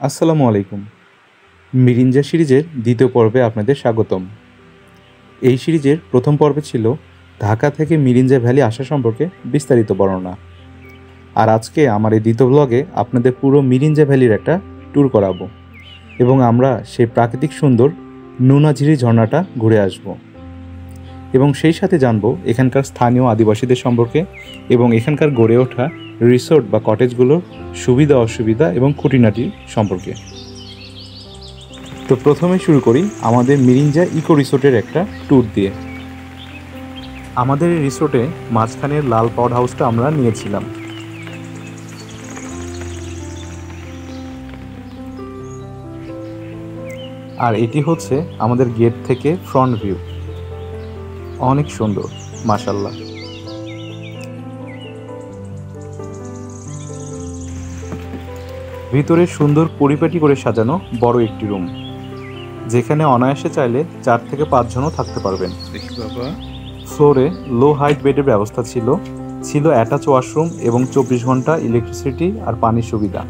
আসসালামু আলাইকুম। মিরিঞ্জা সিরিজের দ্বিতীয় পর্বে আপনাদের স্বাগতম। এই সিরিজের প্রথম পর্বে ছিল ঢাকা থেকে মিরিঞ্জা ভ্যালি আসা সম্পর্কে বিস্তারিত বর্ণনা। আর আজকে আমার এই দ্বিতীয় ব্লগে আপনাদের পুরো মিরিঞ্জা ভ্যালির একটা ট্যুর করাবো এবং আমরা সেই প্রাকৃতিক সুন্দর নুনাঝিরি ঝর্ণাটা ঘুরে আসব এবং সেই সাথে জানবো এখানকার স্থানীয় আদিবাসীদের সম্পর্কে এবং এখানকার গড়ে ওঠা রিসোর্ট বা কটেজগুলোর সুবিধা অসুবিধা এবং খুঁটিনাটি সম্পর্কে। তো প্রথমে শুরু করি আমাদের মিরিঞ্জা ইকো রিসোর্টের একটা ট্যুর দিয়ে। আমাদের এই রিসোর্টে মাঝখানের লাল পাওয়ার হাউসটা আমরা নিয়েছিলাম। আর এটি হচ্ছে আমাদের গেট থেকে ফ্রন্ট ভিউ, অনেক সুন্দর মাশাআল্লাহ। ভিতরে সুন্দর পরিপাটি করে সাজানো বড় একটি রুম, যেখানে অনায়াসে চাইলে 4 থেকে 5 জনও থাকতে পারবেন। ফ্লোরে লো হাইট বেডের ব্যবস্থা ছিল অ্যাটাচ ওয়াশরুম এবং 24 ঘন্টা ইলেকট্রিসিটি আর পানির সুবিধা।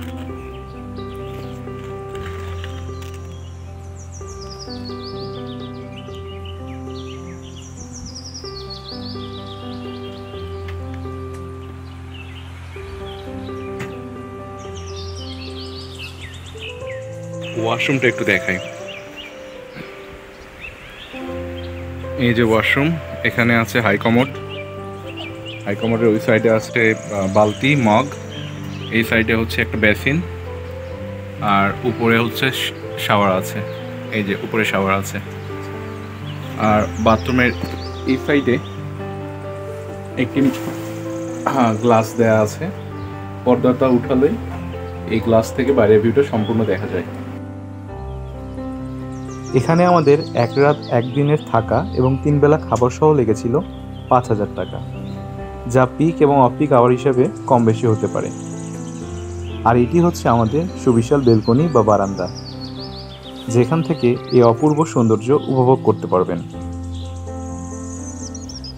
ওয়াশরুমটা একটু দেখাই। এই যে ওয়াশরুম, এখানে আছে হাইকমোডের ওই সাইডে আছে বালতি মগ, এই সাইডে হচ্ছে একটা বেসিন, আর উপরে হচ্ছে শাওয়ার আছে। এই যে উপরে শাওয়ার আছে। আর বাথরুমের এই সাইডে একটি গ্লাস দেয়া আছে। পর্দাটা উঠালে এই গ্লাস থেকে বাইরের ভিউটা সম্পূর্ণ দেখা যায়। এখানে আমাদের এক রাত একদিনের থাকা এবং 3 বেলা খাবার সহ লেগেছিল 5,000 টাকা, যা পিক এবং অফ পিক আওয়ার হিসেবে কম বেশি হতে পারে। আর এটি হচ্ছে আমাদের সুবিশাল বেলকনি বা বারান্দা, যেখান থেকে এই অপূর্ব সৌন্দর্য উপভোগ করতে পারবেন।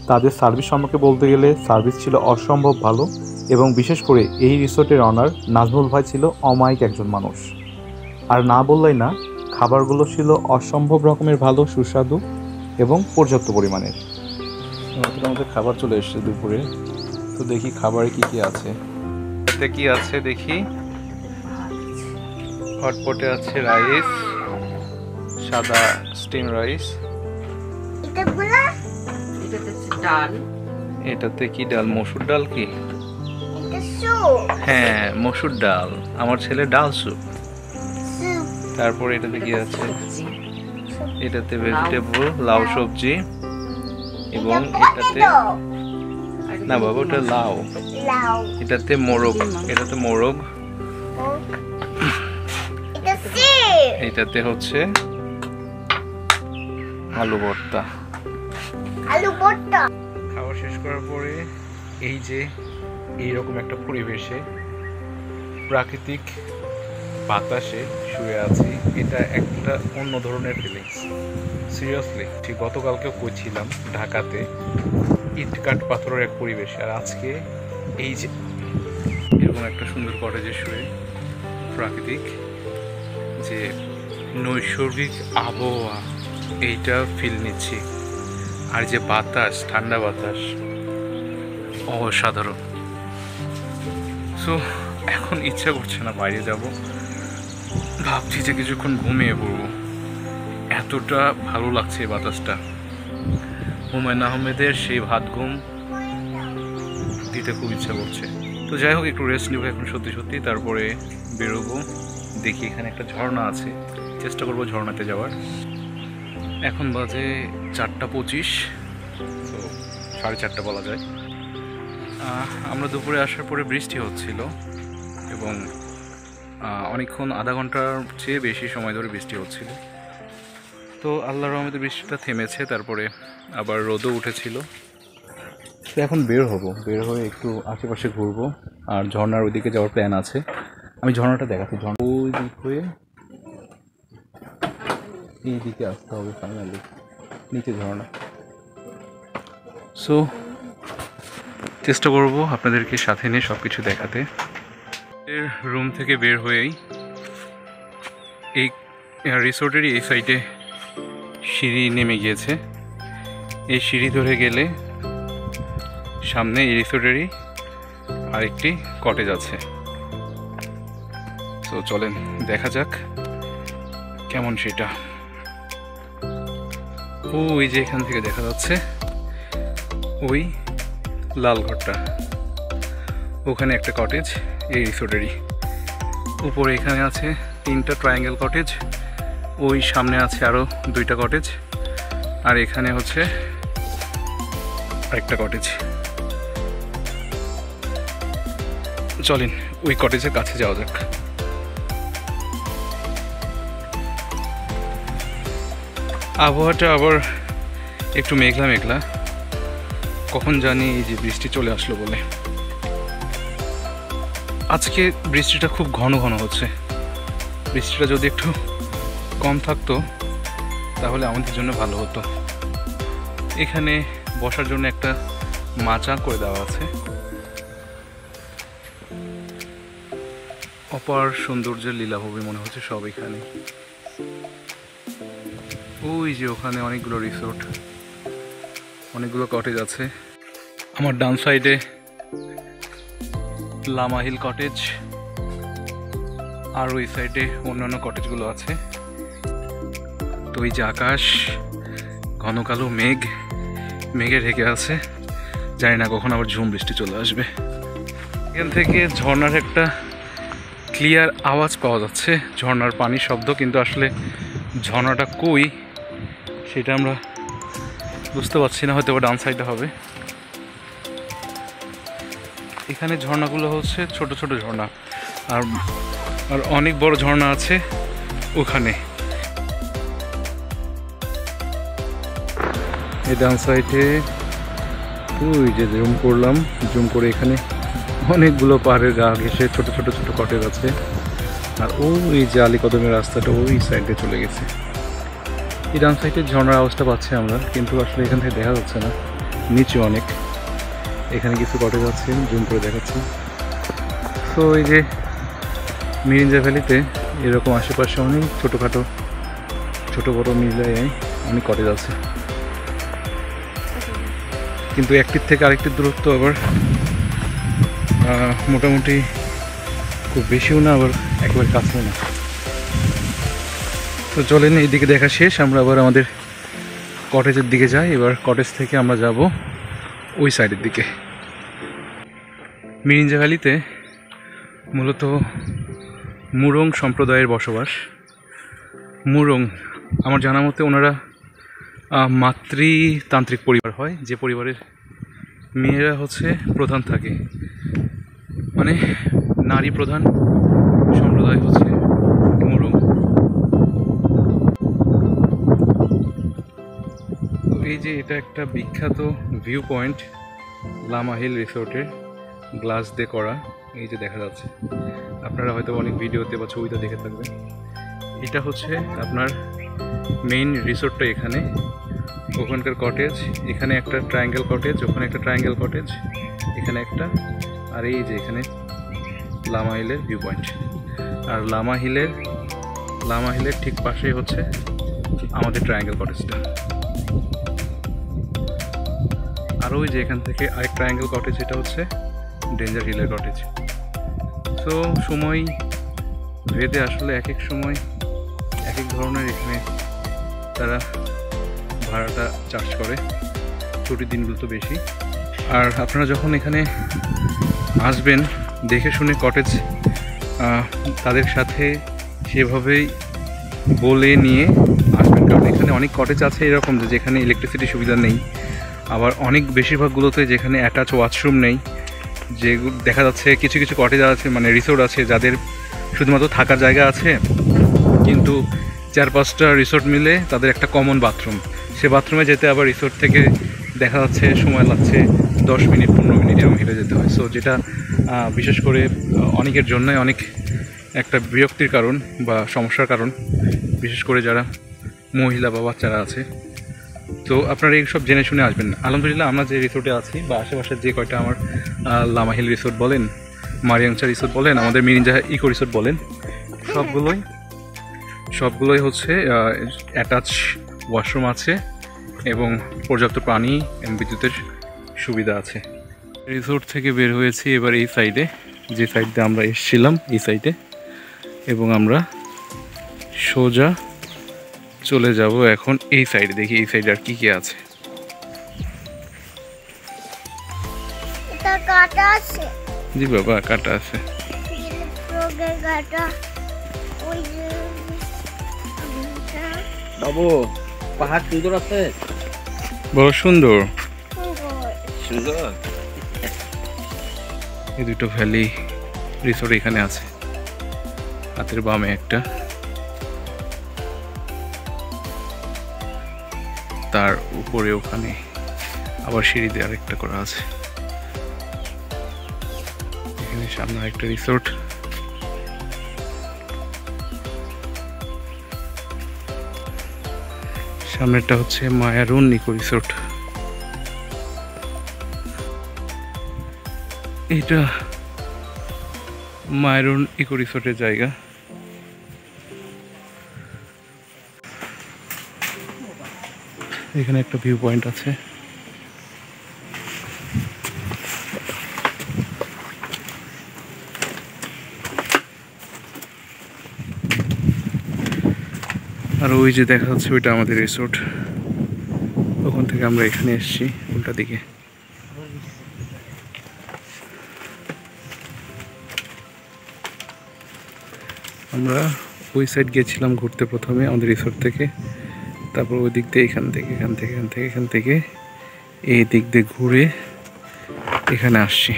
তাদের সার্ভিস সম্পর্কে বলতে গেলে সার্ভিস ছিল অসম্ভব ভালো এবং বিশেষ করে এই রিসোর্টের অনার নাজমুল ভাই ছিল অমায়িক একজন মানুষ। আর না বললেই না, খাবারগুলো ছিল অসম্ভব রকমের ভালো, সুস্বাদু এবং পর্যাপ্ত পরিমাণের। আমাদের খাবার চলে এসেছে দুপুরে। তো দেখি খাবারে কি কি আছে। এতে কি আছে দেখি। হটপটে আছে রাইস, সাদা স্টিম রাইস। এটাতে কি ডাল? মসুর ডাল কি? হ্যাঁ, মসুর ডাল। আমার ছেলে ডাল স্যুপ। তারপর এটাতে কি আছে? এটাতে ভেজিটেবল লাউ সবজি, এবং এটাতে না বাবা, ওটা লাউ। এটাতে মোরগ, এটাতে হচ্ছে আলু ভর্তা। খাওয়া শেষ করার পরে এই যে এইরকম একটা পরিবেশে প্রাকৃতিক বাতাসে শুয়ে আছি, এটা একটা অন্য ধরনের ফিলিংস। সিরিয়াসলি, ঠিক গতকালকেও কইছিলাম ঢাকাতে ইটকাট পাথরের এক পরিবেশে, আর আজকে এই যে এরকম একটা সুন্দর কটেজে শুয়ে প্রাকৃতিক যে নৈসর্গিক আবহাওয়া এইটা ফিল নিচ্ছি। আর যে বাতাস, ঠান্ডা বাতাস, অসাধারণ। সো এখন ইচ্ছা করছে না বাইরে যাব, ভাবছি যে কিছুক্ষণ ঘুমিয়ে পড়বো, এতটা ভালো লাগছে এই বাতাসটা। হুমায়ুন আহমেদের সেই ভাত ঘুম দিতে খুব ইচ্ছা করছে। তো যাই হোক, একটু রেস্ট নেবো এখন সত্যি। তারপরে বেরোবো। দেখি এখানে একটা ঝর্ণা আছে, চেষ্টা করবো ঝর্ণাতে যাওয়ার। এখন বাজে 4:25, তো 4:30 বলা যায়। আমরা দুপুরে আসার পরে বৃষ্টি হচ্ছিল এবং অনেকক্ষণ, আধা ঘন্টার চেয়ে বেশি সময় ধরে বৃষ্টি হচ্ছিল। তো আল্লাহর রহমতে বৃষ্টিটা থেমেছে, তারপরে আবার রোদও উঠেছিল। তো এখন বের হয়ে একটু আশেপাশে ঘুরবো, আর ঝর্ণার ওইদিকে যাওয়ার প্ল্যান আছে। আমি ঝর্ণাটা দেখাচ্ছি। ঝর্ণা ওই দিক হয়ে এই দিকে আসতে হবে, ফাইনালি নিচে ঝর্ণা। সো চেষ্টা করব আপনাদেরকে সাথে নিয়ে সব কিছু দেখাতে। রুম থেকে বের হয়েই এই রিসোর্টেরই এই সাইডে সিঁড়ি নেমে গিয়েছে। এই সিঁড়ি ধরে গেলে সামনে এই রিসোর্টেরই আরেকটি কটেজ আছে। তো চলেন দেখা যাক কেমন সেটা। ওই যে এখান থেকে দেখা যাচ্ছে ওই লাল ঘরটা, ওখানে একটা কটেজ এই রিসোর্টেরই। উপরে এখানে আছে 3টা ট্রায়াঙ্গেল কটেজ, ওই সামনে আছে আরও 2টা কটেজ, আর এখানে হচ্ছে আরেকটা কটেজ। চলেন ওই কটেজের কাছে যাওয়া যাক। আবহাওয়াটা আবার একটু মেঘলা মেঘলা, কখন জানি এই যে বৃষ্টি চলে আসলো বলে। আজকে বৃষ্টিটা খুব ঘন ঘন হচ্ছে। বৃষ্টিটা যদি একটু কম থাকতো তাহলে আমাদের জন্য ভালো হতো। এখানে বসার জন্য একটা মাচা করে দেওয়া আছে। অপার সৌন্দর্যের লীলাভূমি মনে হচ্ছে সব এখানে। ওই যে ওখানে অনেকগুলো রিসোর্ট, অনেকগুলো কটেজ আছে। আমার ডান সাইডে লামা হিল কটেজ, আর ওই সাইডে অন্যান্য কটেজগুলো আছে। তো এই যে আকাশ ঘন কালো মেঘে ঢেকে আছে, জানি না কখন আবার ঝুম বৃষ্টি চলে আসবে। এখান থেকে ঝর্ণার একটা ক্লিয়ার আওয়াজ পাওয়া যাচ্ছে, ঝর্ণার পানির শব্দ, কিন্তু আসলে ঝর্ণাটা কই সেটা আমরা বুঝতে পারছি না, হয়তো ডান সাইডে হবে। এখানে ঝর্ণাগুলো হচ্ছে ছোট ছোট ঝর্ণা, আর অনেক বড় ঝর্ণা আছে ওখানে। এই ডান সাইডে ওই যে জুম করে এখানে অনেকগুলো পাহাড়ের গা ঘেঁষে ছোট ছোট ছোট কটেজ আছে। আর ওই যে আলীকদমের রাস্তাটা ওই সাইডে চলে গেছে। এই ডান সাইডে ঝর্ণার আওয়াজটা পাচ্ছি আমরা, কিন্তু আসলে এখান থেকে দেখা যাচ্ছে না, নিচে অনেক। এখানে কিছু কটেজ আছে, জুম করে দেখাচ্ছি। তো এই যে মিরিঞ্জা ভ্যালিতে এরকম আশেপাশে অনেক ছোটোখাটো ছোটো বড়ো মিলায় অনেক কটেজ আছে, কিন্তু একটির থেকে আরেকটির দূরত্ব আবার মোটামুটি খুব বেশিও না, আবার একেবারে কাছেও না। তো চলেন এইদিকে দেখা শেষ, আমরা আবার আমাদের কটেজের দিকে যাই। এবার কটেজ থেকে আমরা যাব ওই সাইডের দিকে। মিরিঞ্জা ভ্যালিতে মূলত মুরং সম্প্রদায়ের বসবাস। মুরং আমার জানা মতে ওনারা মাতৃতান্ত্রিক পরিবার হয়, যে পরিবারের মেয়েরা হচ্ছে প্রধান থাকে, মানে নারী প্রধান সম্প্রদায় হচ্ছে মুরং। তো এই যে এটা একটা বিখ্যাত ভিউ পয়েন্ট, লামা হিল রিসোর্টের, গ্লাস দিয়ে করা। এই যে দেখা যাচ্ছে, আপনারা হয়তো অনেক ভিডিওতে বা ছবিতে দেখে থাকবেন। এটা হচ্ছে আপনার মেইন রিসোর্টটা। এখানে ওখানকার কটেজ, এখানে একটা ট্রায়াঙ্গেল কটেজ, ওখানে একটা ট্রায়াঙ্গেল কটেজ, এখানে একটা, আর এই যে এখানে লামা হিলের ভিউ পয়েন্ট। আর লামা হিলের ঠিক পাশেই হচ্ছে আমাদের ট্রায়াঙ্গেল কটেজটা। আর ওই যে এখান থেকে আরেক ট্রায়াঙ্গেল কটেজ, এটা হচ্ছে ডেঞ্জার হিলের কটেজ। তো সময় ভেদে আসলে এক এক সময় এক এক ধরনের এখানে তারা ভাড়াটা চার্জ করে, ছুটির দিনগুলো তো বেশি। আর আপনারা যখন এখানে আসবেন দেখে শুনে কটেজ তাদের সাথে সেভাবেই বলে নিয়ে আসবেন, কারণ এখানে অনেক কটেজ আছে এরকম যে যেখানে ইলেকট্রিসিটি সুবিধা নেই, আবার অনেক বেশিরভাগগুলোতে যেখানে অ্যাটাচ ওয়াশরুম নেই। যে দেখা যাচ্ছে কিছু কিছু কটেজ আছে, মানে রিসোর্ট আছে যাদের শুধুমাত্র থাকার জায়গা আছে, কিন্তু 4-5টা রিসোর্ট মিলে তাদের একটা কমন বাথরুম। সে বাথরুমে যেতে আবার রিসোর্ট থেকে দেখা যাচ্ছে সময় লাগছে 10 মিনিট 15 মিনিট এরকম হেঁটে যেতে হয়। সো যেটা বিশেষ করে অনেকের জন্যই অনেক একটা বিরক্তির কারণ বা সমস্যার কারণ, বিশেষ করে যারা মহিলা বা বাচ্চারা আছে। তো আপনারা এইসব জেনে শুনে আসবেন। আলহামদুলিল্লাহ আমরা যে রিসোর্টে আছি বা আশেপাশের যে কয়টা আমার লামা হিল রিসোর্ট বলেন, মারিয়াংচা রিসোর্ট বলেন, আমাদের মিরিঞ্জা ইকো রিসোর্ট বলেন, সবগুলোই হচ্ছে অ্যাটাচ ওয়াশরুম আছে এবং পর্যাপ্ত পানি এবং বিদ্যুতের সুবিধা আছে। রিসোর্ট থেকে বের হয়েছি এবার এই সাইডে, যে সাইড দিয়ে আমরা এসেছিলাম এই সাইডে, এবং আমরা সোজা চলে যাব এখন এই সাইডে। দেখি এই সাইডে আর কি কি আছে। জি বাবা, কাটা আছে। বাবু পাহাড় সুন্দর আছে, বড় সুন্দর সুন্দর। এই দুটো ভ্যালি রিসোর্ট এখানে আছে, হাতের বামে একটা, তার উপরে ওখানে আবার সিঁড়ি দিয়ে আরেকটা করা আছে। এখানে সামনে একটা রিসোর্ট, সামনেরটা হচ্ছে মায়ারুন ইকো রিসোর্ট। এটা মায়ারুন ইকো রিসোর্টের জায়গা। এখানে একটা ভিউ পয়েন্ট আছে। আর ওই যে দেখা যাচ্ছে ওইটা আমাদের রিসোর্ট, ওখান থেকে আমরা এখানে এসেছি উল্টা দিকে। আমরা ওই সাইড গেছিলাম ঘুরতে প্রথমে আমাদের রিসোর্ট থেকে, তারপর ওই দিক দিয়ে এখান থেকে এই দিক দিয়ে ঘুরে এখানে আসছি।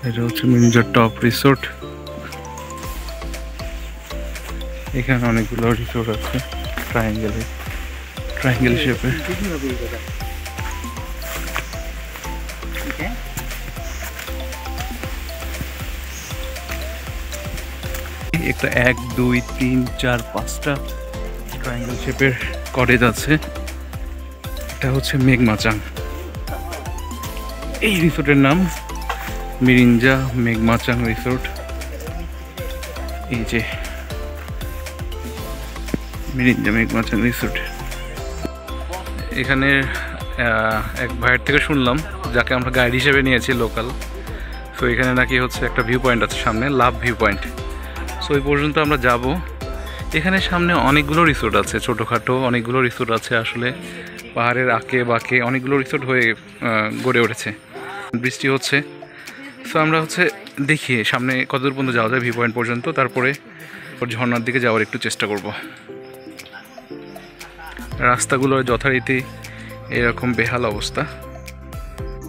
এটা হচ্ছে মিরিঞ্জা টপ রিসোর্ট। এখানে অনেকগুলো রিসোর্ট আছে ট্রায়াঙ্গেল শেপে। একটা 1 2 3 4 5টা ট্রায়াঙ্গেল শেপের কটেজ আছে। এটা হচ্ছে মেঘমাচাং। এই রিসোর্টের নাম মিরিঞ্জা মেঘমাচাং রিসোর্ট। এই যে মিরিঞ্জা মেঘমাচাং রিসোর্ট। এখানে এক ভাইয়ের থেকে শুনলাম, যাকে আমরা গাইড হিসেবে নিয়েছি লোকাল, তো এখানে নাকি হচ্ছে একটা ভিউ পয়েন্ট আছে সামনে, লাভ ভিউ পয়েন্ট। সো ওই পর্যন্ত আমরা যাব। এখানে সামনে অনেকগুলো রিসোর্ট আছে, ছোটোখাটো অনেকগুলো রিসোর্ট আছে। আসলে পাহাড়ের আঁকে বাঁকে অনেকগুলো রিসোর্ট হয়ে গড়ে উঠেছে। বৃষ্টি হচ্ছে, সো আমরা হচ্ছে দেখি সামনে কতদূর পর্যন্ত যাওয়া যায় ভিউ পয়েন্ট পর্যন্ত, তারপরে ঝর্ণার দিকে যাওয়ার একটু চেষ্টা করব। রাস্তাগুলোর যথারীতি এরকম বেহাল অবস্থা।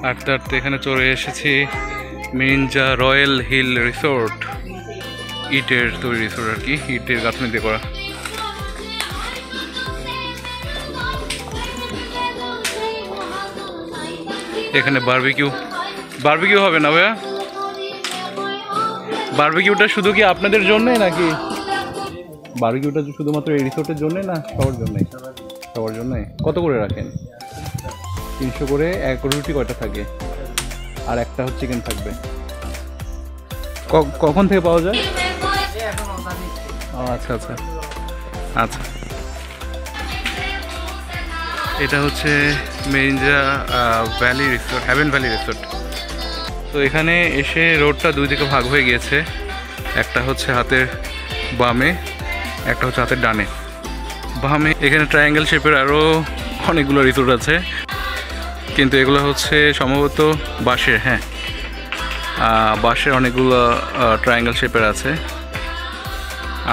আটতে আটতে এখানে চলে এসেছি মিরিঞ্জা রয়্যাল হিল রিসোর্ট। ইটের তৈরি রিসোর্ট আর কি, ইটের গাঁথনি দিয়ে করা। এখানে বারবিকিউ হবে না ভাইয়া? বারবিকিউটা শুধু কি আপনাদের জন্যই নাকি? বারবিকিউটা শুধুমাত্র এই রিসোর্টের জন্যই না সবার জন্যই? সবার জন্যই। কত করে রাখেন? 300 করে। এক রুটি কয়টা থাকে? আর একটা হচ্ছে চিকেন থাকবে। কখন থেকে পাওয়া যায়? আচ্ছা আচ্ছা আচ্ছা। এটা হচ্ছে Mirinja valley resort, haven valley resort. তো এখানে এসে রোডটা দুই দিকে ভাগ হয়ে গিয়েছে, একটা হচ্ছে হাতের বামে, একটা হচ্ছে হাতের ডানে। বামে এখানে ট্রায়াঙ্গেল শেপের আরও অনেকগুলো রিসোর্ট আছে, কিন্তু এগুলো হচ্ছে সম্ভবত বাঁশের। হ্যাঁ, বাঁশের অনেকগুলো ট্রায়াঙ্গেল শেপের আছে।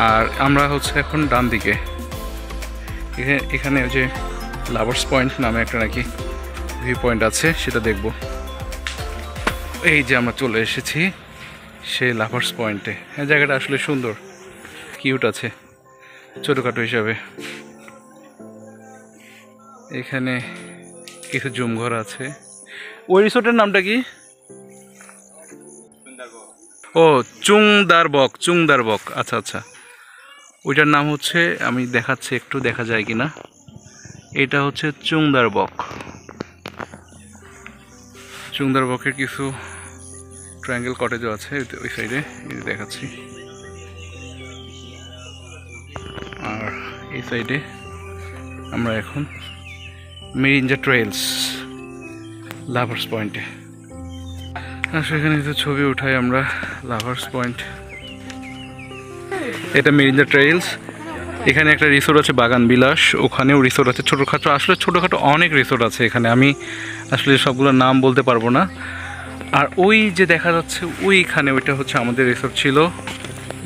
আর আমরা হচ্ছে এখন ডান দিকে, এখানে যে লাভার্স পয়েন্ট নামে একটা নাকি ভিউ পয়েন্ট আছে, সেটা দেখব। এই যে আমরা চলে এসেছি সেই লাভার্স পয়েন্টে। হ্যাঁ, জায়গাটা আসলে সুন্দর, কিউট আছে ছোটোখাটো হিসাবে। এখানে কিছু জুমঘর আছে। ওই রিসোর্টের নামটা কি? ও, চুংদারবক। আচ্ছা আচ্ছা, ওইটার নাম হচ্ছে, আমি দেখাচ্ছি একটু, দেখা যায় কিনা। এটা হচ্ছে চুংদারবক। চুংদারবকের কিছু ট্রায়াঙ্গেল কটেজও আছে ওই সাইডে, এই দেখাচ্ছি। আর এই সাইডে আমরা এখন মিরিঞ্জা ট্রেলস লাভার্স পয়েন্টে। সেখানে কিছু ছবি উঠাই আমরা লাভার্স পয়েন্ট। এটা মিরিঞ্জা ট্রেলস। এখানে একটা রিসোর্ট আছে বাগান বিলাস, ওখানেও রিসোর্ট আছে ছোটোখাটো। আসলে ছোটোখাটো অনেক রিসোর্ট আছে এখানে, আমি আসলে সবগুলোর নাম বলতে পারবো না। আর ওই যে দেখা যাচ্ছে ওইখানে, ওইটা হচ্ছে আমাদের রিসোর্ট ছিল,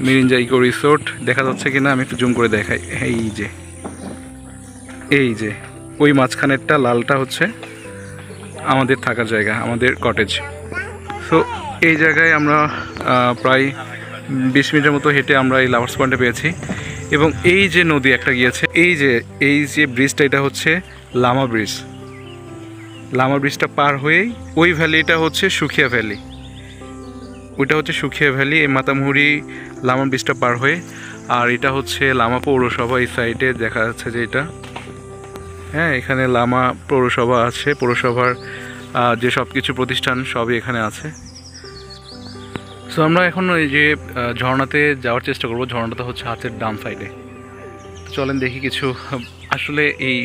মিরিঞ্জা ইকো রিসোর্ট। দেখা যাচ্ছে কিনা আমি একটু জুম করে দেখাই। এই যে ওই মাঝখানেরটা লালটা হচ্ছে আমাদের থাকার জায়গা, আমাদের কটেজ। সো এই জায়গায় আমরা প্রায় 20 মিনিটের মতো হেঁটে আমরা এই লাভার্স পয়েন্টে পেয়েছি। এবং এই যে নদী একটা গিয়েছে, এই যে ব্রিজটা, এটা হচ্ছে লামা ব্রিজ। লামা ব্রিজটা পার হয়েই ওই ভ্যালিটা হচ্ছে সুখিয়া ভ্যালি, ওইটা হচ্ছে সুখিয়া ভ্যালি। এই মাতামুহুরি লামা ব্রিজটা পার হয়ে। আর এটা হচ্ছে লামা পৌরসভা, এই সাইডে দেখা যাচ্ছে যে এটা, হ্যাঁ, এখানে লামা পৌরসভা আছে। পৌরসভার যে সব কিছু প্রতিষ্ঠান সবই এখানে আছে। সো আমরা এখন ওই যে ঝর্ণাতে যাওয়ার চেষ্টা করবো। ঝর্ণাটা হচ্ছে হাতের ডান সাইডে। চলেন দেখি কিছু, আসলে এই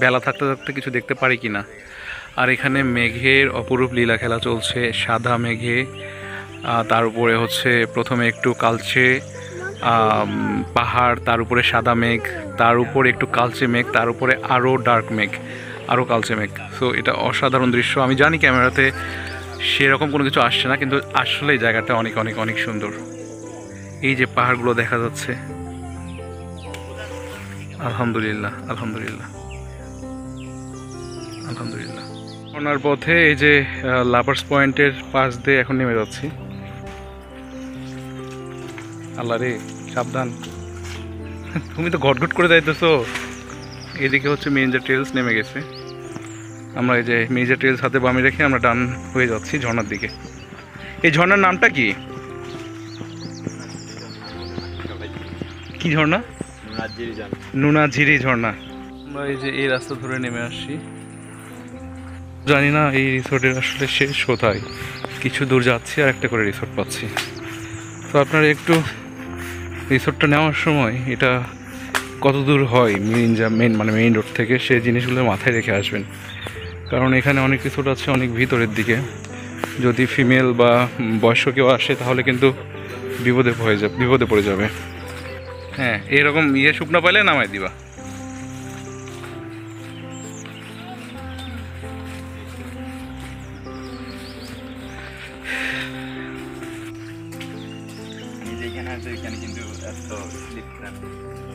বেলা থাকতে থাকতে কিছু দেখতে পারি কি না। আর এখানে মেঘের অপরূপ লীলা খেলা চলছে, সাদা মেঘে। তার উপরে হচ্ছে প্রথমে একটু কালচে পাহাড়, তার উপরে সাদা মেঘ, তার উপরে একটু কালচে মেঘ, তার উপরে আরও ডার্ক মেঘ, আরও কালচে মেঘ। সো এটা অসাধারণ দৃশ্য। আমি জানি ক্যামেরাতে সেরকম কোনো কিছু আসছে না, কিন্তু আসলে এই জায়গাটা অনেক অনেক অনেক সুন্দর। এই যে পাহাড়গুলো দেখা যাচ্ছে, আলহামদুলিল্লাহ আলহামদুলিল্লাহ আলহামদুলিল্লাহ। ওনার পথে এই যে লাভার্স পয়েন্টের পাশ দিয়ে এখন নেমে যাচ্ছি। আল্লাহ রে, সাবধান, তুমি তো ঘটঘট করে যাইতেছো। এদিকে হচ্ছে মিরিঞ্জা ট্রেলস নেমে গেছে। আমরা এই যে মিরিঞ্জা ট্রেলস হাতে বামে রেখে আমরা ডান হয়ে যাচ্ছি ঝর্ণার দিকে। এই ঝর্ণার নামটা কি? কি ঝর্ণা? নুনাঝিরি ঝর্ণা। আমরা এই যে এই রাস্তা ধরে নেমে আসছি। জানি না এই রিসোর্টের আসলে শেষ কোথায়। কিছু দূর যাচ্ছি আর একটা করে রিসোর্ট পাচ্ছি। তো আপনারা একটু রিসোর্টটা নেওয়ার সময় এটা কত দূর হয় মিরিঞ্জা মেইন রোড থেকে, সেই জিনিসগুলো মাথায় রেখে আসবেন। কারণ এখানে অনেক রিসোর্ট আছে অনেক ভিতরের দিকে। যদি ফিমেল বা বয়স্ক কেউ আসে তাহলে কিন্তু বিপদে পড়ে যাবে। হ্যাঁ, এরকম শুকনো পাইলে নামাই দিবা।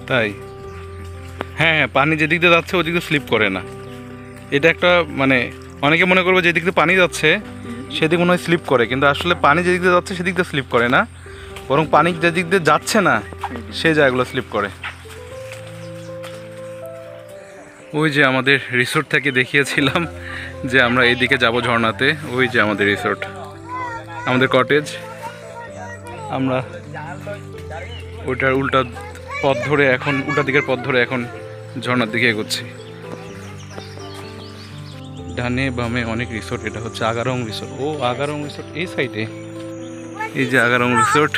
তাই? হ্যাঁ হ্যাঁ, পানি যেদিক দিয়ে যাচ্ছে ওদিক দিয়ে স্লিপ করে না। এটা একটা মানে অনেকে মনে করবে যেদিক দিয়ে পানি যাচ্ছে সেদিক মনে হয় স্লিপ করে, কিন্তু আসলে পানি যেদিক দিয়ে যাচ্ছে সেদিক দিয়ে স্লিপ করে না, বরং পানি যেদিক দিয়ে যাচ্ছে না সেই জায়গাগুলো স্লিপ করে। ওই যে আমাদের রিসোর্ট থেকে দেখিয়েছিলাম যে আমরা এইদিকে যাব ঝর্ণাতে, ওই যে আমাদের রিসোর্ট, আমাদের কটেজ। আমরা ওইটার উল্টা দিকের পথ ধরে এখন ঝর্ণার দিকে এগোচ্ছি। ডানে বামে অনেক রিসোর্ট। এটা হচ্ছে আগারং রিসোর্ট। ও, আগারং রিসোর্ট এই সাইডে, এই যে আগারং রিসোর্ট।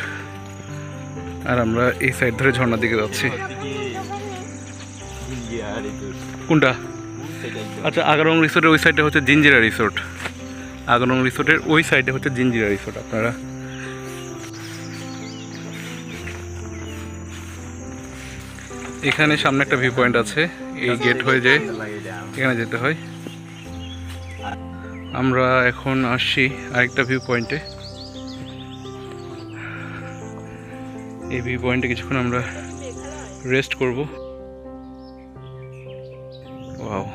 আর আমরা এই সাইড ধরে ঝর্ণার দিকে যাচ্ছি। কোনটা? আচ্ছা, আগারং রিসোর্টের ওই সাইডে হচ্ছে জিঞ্জিরা রিসোর্ট। আগারং রিসোর্টের ওই সাইডে হচ্ছে জিঞ্জিরা রিসোর্ট। আপনারা এখানে সামনে একটা ভিউ পয়েন্ট আছে, এই গেট হয়ে যে এখানে যেতে হয়। আমরা এখন আসছি আরেকটা ভিউ পয়েন্টে। এই ভিউ পয়েন্টে কিছুক্ষণ আমরা রেস্ট করব। ওয়াও,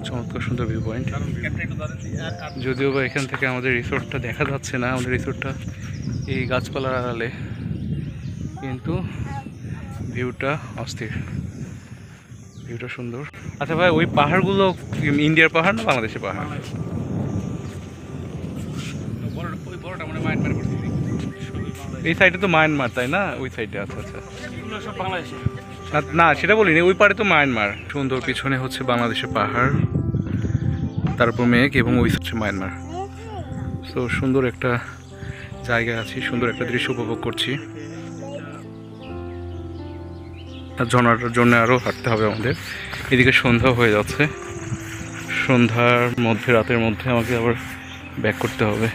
চমৎকার সুন্দর ভিউ পয়েন্ট। যদিও বা এখান থেকে আমাদের রিসোর্টটা দেখা যাচ্ছে না, আমাদের রিসোর্টটা এই গাছপালার আড়ালে, কিন্তু ভিউটা অস্থির, ভিউটা সুন্দর। আচ্ছা ভাই, ওই পাহাড়গুলো ইন্ডিয়ার পাহাড় না বাংলাদেশের পাহাড়? এই সাইডে তো মায়ানমার, তাই না? ওই সাইডে। আচ্ছা আচ্ছা, সব বাংলাদেশে। না সেটা বলিনি, ওই পারে তো মায়ানমার। সুন্দর, পিছনে হচ্ছে বাংলাদেশের পাহাড়, তারপর মেঘ, এবং ওই হচ্ছে মায়ানমার। তো সুন্দর একটা জায়গায় আছি, সুন্দর একটা দৃশ্য উপভোগ করছি। আর ঝর্ণাটার জন্য আরও হাঁটতে হবে আমাদের। এদিকে সন্ধ্যা হয়ে যাচ্ছে, সন্ধ্যার মধ্যে, রাতের মধ্যে আমাকে আবার ব্যাক করতে হবে।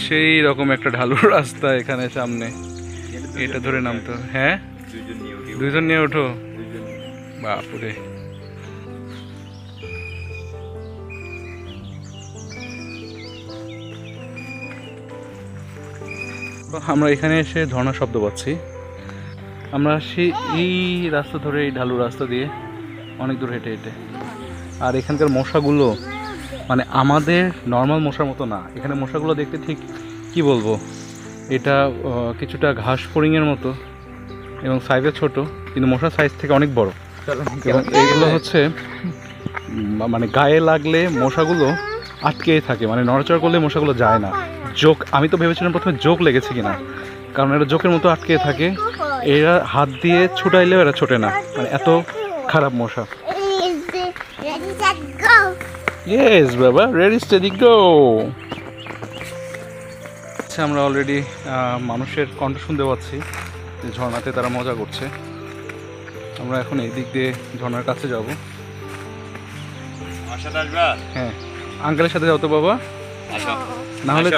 সেই রকম একটা ঢালু রাস্তা এখানে সামনে, এটা ধরে নামতে হবে। হ্যাঁ, দুইজন নিয়ে ওঠো, বাপুরে। আমরা এখানে এসে ঝর্ণা শব্দ পাচ্ছি। আমরা এই রাস্তা ধরে, এই ঢালু রাস্তা দিয়ে অনেক দূর হেঁটে হেঁটে। আর এখানকার মশাগুলো মানে আমাদের নর্মাল মশার মতো না। এখানে মশাগুলো দেখতে ঠিক কি বলবো, এটা কিছুটা ঘাস ফড়িংয়ের মতো এবং সাইজে ছোট, কিন্তু মশার সাইজ থেকে অনেক বড়। এবং এইগুলো হচ্ছে মানে গায়ে লাগলে মশাগুলো আটকেই থাকে, মানে নড়াচড়া করলে মশাগুলো যায় না। জোক, আমি তো ভেবেছিলাম প্রথমে জোক লেগেছে কিনা, কারণ এটা জোকের মতো আটকে থাকে। এরা হাত দিয়ে ছুটাইলেও এরা ছোটে না, মানে এত খারাপ মশা। ইয়েস বাবা, রেডি স্টেডি গো। আচ্ছা, আমরা অলরেডি মানুষের কণ্ঠ শুনতে পাচ্ছি যে ঝর্ণাতে তারা মজা করছে। আমরা এখন এই দিক দিয়ে ঝর্ণার কাছে যাব। হ্যাঁ, আঙ্কেলের সাথে যাও তো বাবা, না হলে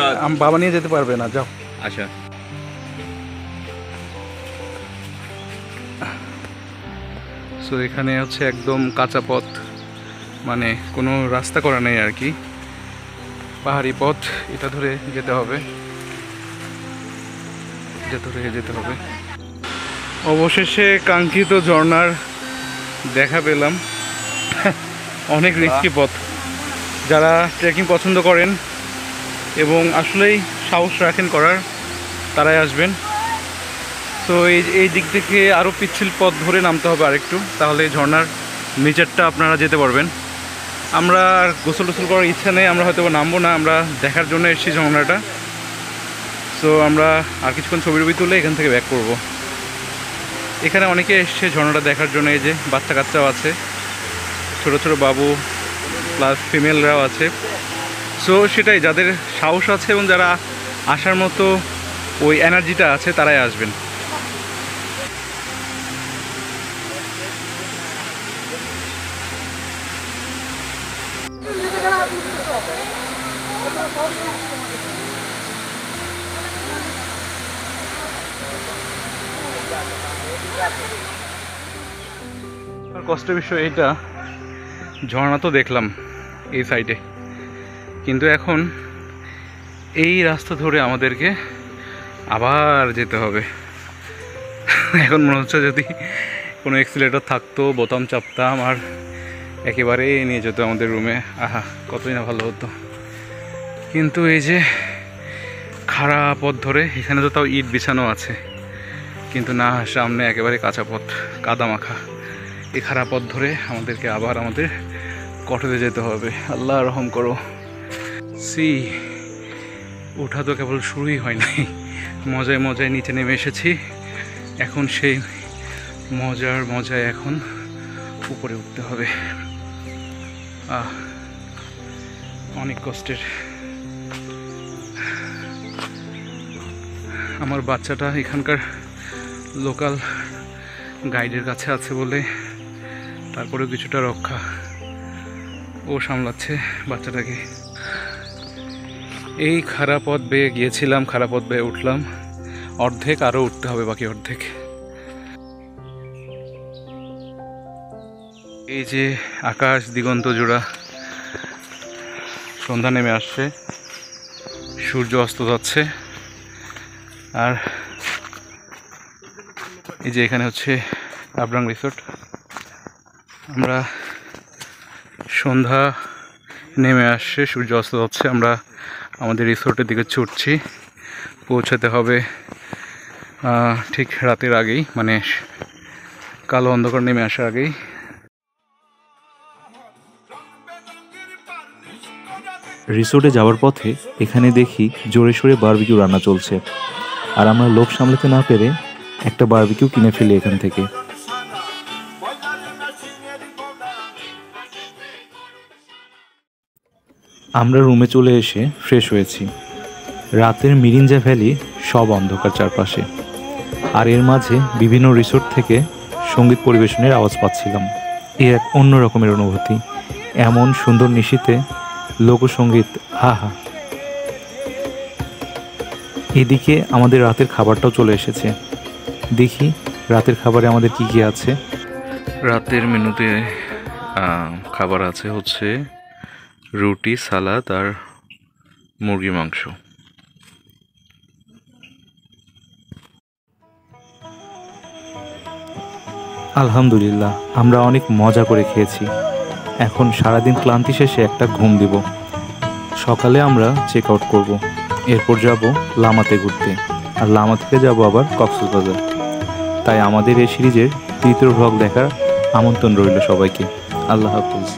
বাবা নিয়ে যেতে পারবে না। যাও। আচ্ছা, সো এখানে হচ্ছে একদম কাঁচা পথ, মানে কোনো রাস্তা করা নেই আর কি, পাহাড়ি পথ। এটা ধরে যেতে হবে, যেতে হবে। অবশেষে কাঙ্ক্ষিত ঝর্ণার দেখা পেলাম। অনেক রিস্কি পথ, যারা ট্রেকিং পছন্দ করেন এবং আসলেই সাহস রাখেন করার, তারাই আসবেন। তো এই দিক থেকে আরও পিচ্ছিল পথ ধরে নামতে হবে আরেকটু, তাহলে ঝর্ণার নিচেরটা আপনারা যেতে পারবেন। আমরা আর গোসল টোসল করার ইচ্ছা নেই, আমরা হয়তো নামবো না, আমরা দেখার জন্য এসেছি ঝর্ণাটা। সো আমরা আর কিছুক্ষণ ছবি টবি তুলে এখান থেকে ব্যাক করব। এখানে অনেকে এসছে ঝর্ণাটা দেখার জন্য, এই যে বাচ্চা কাচ্চাও আছে, ছোট ছোট বাবু প্লাস ফিমেলরাও আছে। সো সেটাই, যাদের সাহস আছে এবং যারা আসার মতো ওই এনার্জিটা আছে, তারাই আসবেন। কষ্টের বিষয় এটা, ঝর্ণা তো দেখলাম এই সাইডে, কিন্তু এখন এই রাস্তা ধরে আমাদেরকে আবার যেতে হবে। এখন মনে হচ্ছে যদি কোনো এক্সিলেটর থাকতো, বোতাম চাপতাম আর একেবারে নিয়ে যেত আমাদের রুমে, আহা কতই না ভালো হতো। কিন্তু এই যে খারাপ পথ ধরে, এখানে তো তাও ইট বিছানো আছে, কিন্তু না, সামনে একেবারে কাঁচা পথ, কাদা মাখা। এই খারাপ পথ ধরে আমাদেরকে আবার আমাদের কটেজে যেতে হবে। আল্লাহ রহম করো। ওঠা তো কেবল শুরুই হয় নাই, মজায় মজায় নিচে নেমে এসেছি। এখন সেই মজায় এখন উপরে উঠতে হবে। অনেক কষ্টের। আমার বাচ্চাটা এখানকার লোকাল গাইডের কাছে আছে বলে তারপরেও কিছুটা রক্ষা, ও সামলাচ্ছে বাচ্চাটাকে। এই খারাপ পথ বেয়ে গিয়েছিলাম, খারাপ পথ বেয়ে উঠলাম, অর্ধেক আরও উঠতে হবে, বাকি অর্ধেক। এই যে আকাশ দিগন্ত জোড়া, সন্ধ্যা নেমে আসছে, সূর্য অস্ত যাচ্ছে। আর এই যে এখানে হচ্ছে আবরাং রিসোর্ট। আমরা সন্ধ্যা নেমে আসছে, সূর্য অস্ত যাচ্ছে, আমরা আমাদের রিসোর্টের দিকে ছুটছি। পৌঁছাতে হবে ঠিক রাতের আগেই, মানে কালো অন্ধকার নেমে আসার আগেই। রিসোর্টে যাওয়ার পথে এখানে দেখি জোরে সোরে বারবিকিউ রান্না চলছে, আর আমরা লোভ সামলাতে না পেরে একটা বারবিকিউ কিনে ফেলি এখান থেকে। আমরা রুমে চলে এসে ফ্রেশ হয়েছি। রাতের মিরিঞ্জা ভ্যালি সব অন্ধকার চারপাশে, আর এর মাঝে বিভিন্ন রিসোর্ট থেকে সঙ্গীত পরিবেশনের আওয়াজ পাচ্ছিলাম। এ এক অন্য রকমের অনুভূতি। এমন সুন্দর নিশীথে লোকসঙ্গীত, আহা। এদিকে আমাদের রাতের খাবারটাও চলে এসেছে। দেখি রাতের খাবারে আমাদের কি কি আছে। রাতের মেনুতে খাবার আছে হচ্ছে রুটি, সালাদ আর মুরগি মাংস। আলহামদুলিল্লাহ, আমরা অনেক মজা করে খেয়েছি। এখন সারাদিন ক্লান্তি শেষে একটা ঘুম দিব। সকালে আমরা চেক আউট করবো। এরপর যাব লামাতে ঘুরতে, আর লামা থেকে যাব আবার কক্সবাজার। তাই আমাদের এই সিরিজের তৃতীয় ভ্লগ দেখার আমন্ত্রণ রইল সবাইকে। আল্লাহ হাফেজ।